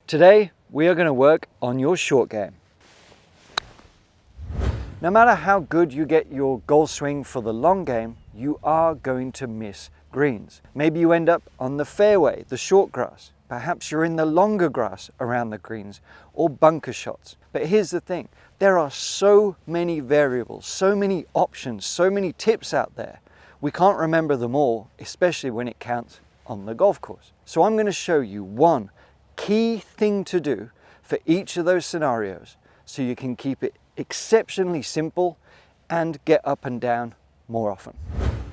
Today, we are going to work on your short game. No matter how good you get your golf swing for the long game, you are going to miss greens. Maybe you end up on the fairway, the short grass. Perhaps you're in the longer grass around the greens or bunker shots. But here's the thing, there are so many variables, so many options, so many tips out there. We can't remember them all, especially when it counts on the golf course. So I'm going to show you one key thing to do for each of those scenarios so you can keep it exceptionally simple and get up and down more often.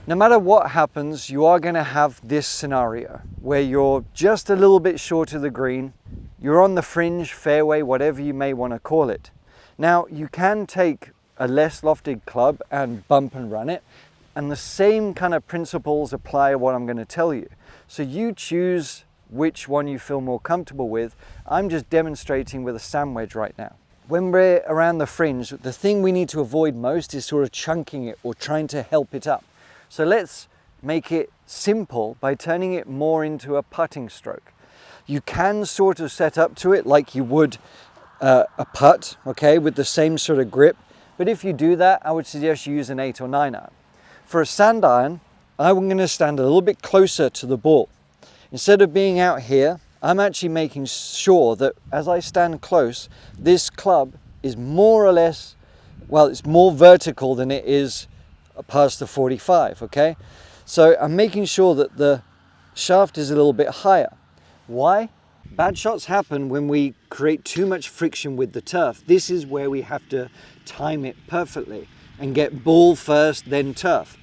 No matter what happens, you are going to have this scenario where you're just a little bit short of the green, you're on the fringe, fairway, whatever you may want to call it. Now, you can take a less lofted club and bump and run it, and the same kind of principles apply to what I'm going to tell you. So you choose which one you feel more comfortable with. I'm just demonstrating with a sand wedge right now. When we're around the fringe, the thing we need to avoid most is sort of chunking it or trying to help it up. So let's make it simple by turning it more into a putting stroke. You can sort of set up to it like you would a putt, okay, with the same sort of grip. But if you do that, I would suggest you use an 8 or 9 iron. For a sand iron, I'm going to stand a little bit closer to the ball. Instead of being out here, I'm actually making sure that as I stand close, this club is more or less, well, it's more vertical than it is past the 45, okay? So I'm making sure that the shaft is a little bit higher. Why? Bad shots happen when we create too much friction with the turf. This is where we have to time it perfectly and get ball first, then turf.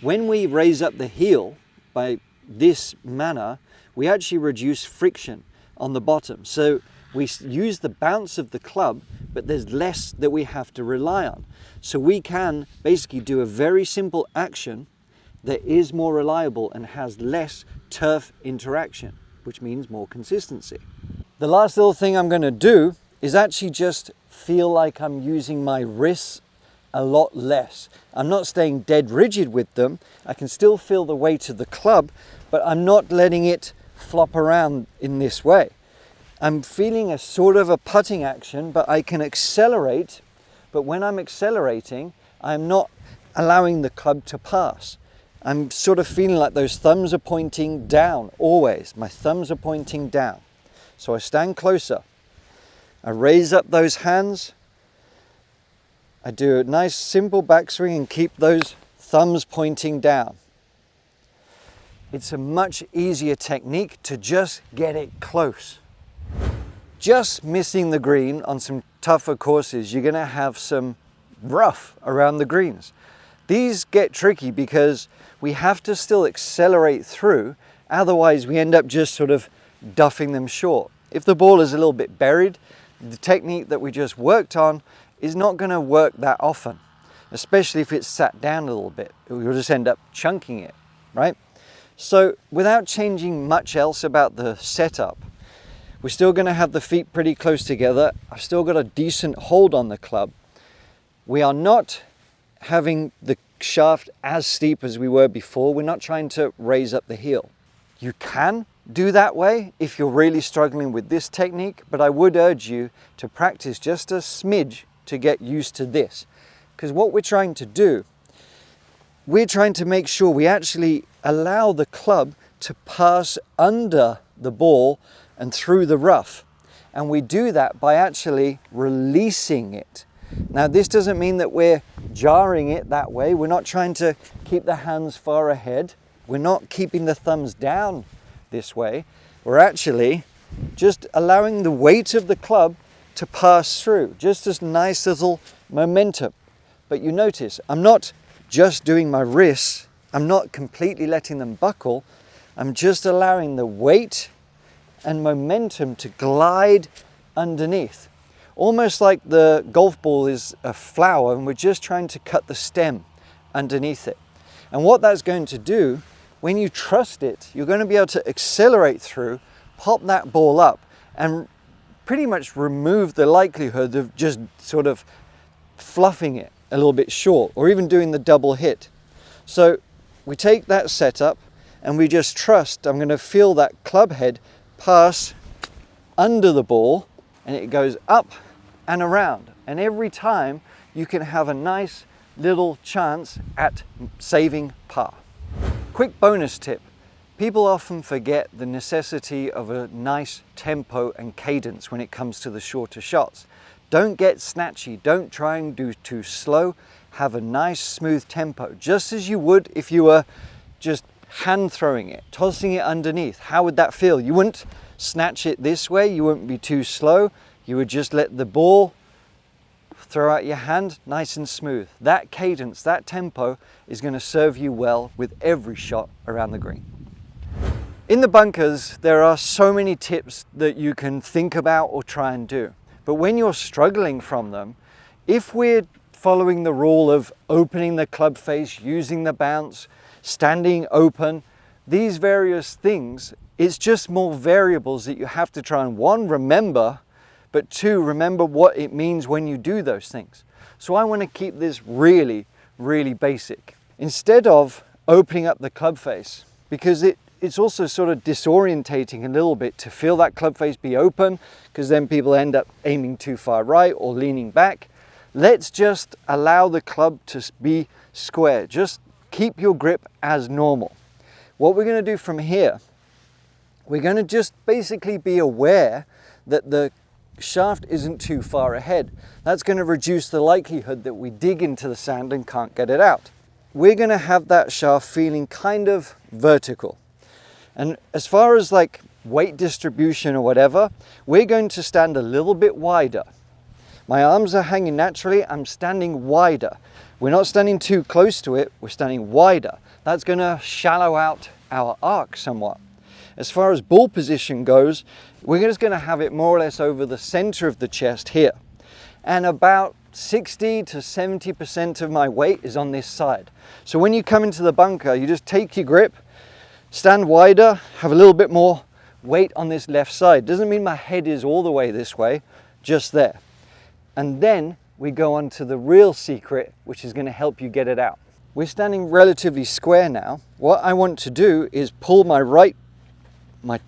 When we raise up the heel by this manner, we actually reduce friction on the bottom. So we use the bounce of the club, but there's less that we have to rely on. So we can basically do a very simple action that is more reliable and has less turf interaction, which means more consistency. The last little thing I'm going to do is actually just feel like I'm using my wrists a lot less. I'm not staying dead rigid with them. I can still feel the weight of the club, but I'm not letting it flop around in this way. I'm feeling a sort of a putting action, but I can accelerate. But when I'm accelerating, I'm not allowing the club to pass. I'm sort of feeling like those thumbs are pointing down always. My thumbs are pointing down. So I stand closer. I raise up those hands. I do a nice simple backswing and keep those thumbs pointing down. It's a much easier technique to just get it close. Just missing the green on some tougher courses, you're going to have some rough around the greens. These get tricky because we have to still accelerate through, otherwise we end up just sort of duffing them short. If the ball is a little bit buried, the technique that we just worked on is not going to work that often, especially if it's sat down a little bit. You'll just end up chunking it, right? So without changing much else about the setup, we're still going to have the feet pretty close together. I've still got a decent hold on the club. We are not having the shaft as steep as we were before. We're not trying to raise up the heel. You can do that way if you're really struggling with this technique, but I would urge you to practice just a smidge to get used to this. Because what we're trying to do, we're trying to make sure we actually allow the club to pass under the ball and through the rough. And we do that by actually releasing it. Now, this doesn't mean that we're jarring it that way. We're not trying to keep the hands far ahead. We're not keeping the thumbs down this way. We're actually just allowing the weight of the club to pass through, just this nice little momentum. But you notice, I'm not just doing my wrists. I'm not completely letting them buckle. I'm just allowing the weight and momentum to glide underneath. Almost like the golf ball is a flower and we're just trying to cut the stem underneath it. And what that's going to do, when you trust it, you're going to be able to accelerate through, pop that ball up, and pretty much remove the likelihood of just sort of fluffing it a little bit short or even doing the double hit. So we take that setup and we just trust, I'm going to feel that club head pass under the ball and it goes up and around. And every time you can have a nice little chance at saving par. Quick bonus tip. People often forget the necessity of a nice tempo and cadence when it comes to the shorter shots. Don't get snatchy, don't try and do too slow. Have a nice smooth tempo, just as you would if you were just hand throwing it, tossing it underneath. How would that feel? You wouldn't snatch it this way, you wouldn't be too slow. You would just let the ball throw out your hand nice and smooth. That cadence, that tempo is going to serve you well with every shot around the green. In the bunkers, there are so many tips that you can think about or try and do. But when you're struggling from them, if we're following the rule of opening the club face, using the bounce, standing open, these various things, it's just more variables that you have to try and, one, remember, but two, remember what it means when you do those things. So I want to keep this really, really basic. Instead of opening up the club face, because it's also sort of disorientating a little bit to feel that club face be open, because then people end up aiming too far right or leaning back. Let's just allow the club to be square. Just keep your grip as normal. What we're going to do from here, we're going to just basically be aware that the shaft isn't too far ahead. That's going to reduce the likelihood that we dig into the sand and can't get it out. We're going to have that shaft feeling kind of vertical. And as far as like weight distribution or whatever, we're going to stand a little bit wider. My arms are hanging naturally, I'm standing wider. We're not standing too close to it, we're standing wider. That's going to shallow out our arc somewhat. As far as ball position goes, we're just going to have it more or less over the center of the chest here. And about 60 to 70% of my weight is on this side. So when you come into the bunker, you just take your grip, stand wider, have a little bit more weight on this left side. Doesn't mean my head is all the way this way, just there. And then we go on to the real secret, which is going to help you get it out. We're standing relatively square now. What I want to do is pull my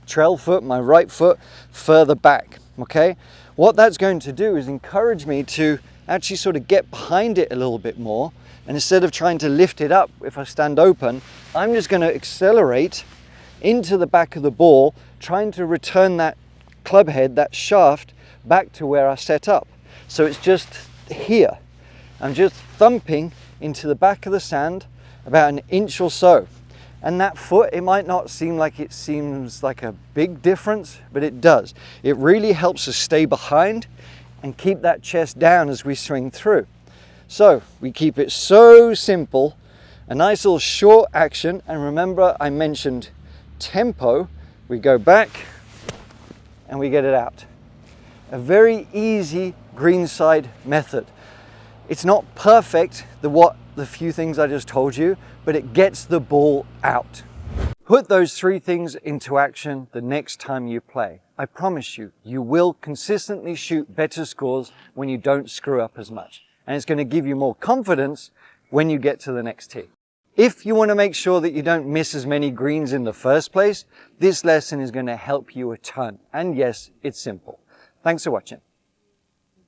trail foot, my right foot further back, okay? What that's going to do is encourage me to actually sort of get behind it a little bit more. And instead of trying to lift it up if I stand open, I'm just going to accelerate into the back of the ball, trying to return that club head, that shaft, back to where I set up. So it's just here. I'm just thumping into the back of the sand about an inch or so. And that foot, it might not seem like it seems like a big difference, but it does. It really helps us stay behind and keep that chest down as we swing through. So we keep it so simple, a nice little short action. And remember, I mentioned tempo. We go back and we get it out. A very easy greenside method. It's not perfect, the few things I just told you, but it gets the ball out. Put those three things into action the next time you play. I promise you, you will consistently shoot better scores when you don't screw up as much. And it's going to give you more confidence when you get to the next tee. If you want to make sure that you don't miss as many greens in the first place, this lesson is going to help you a ton. And yes, it's simple. Thanks for watching.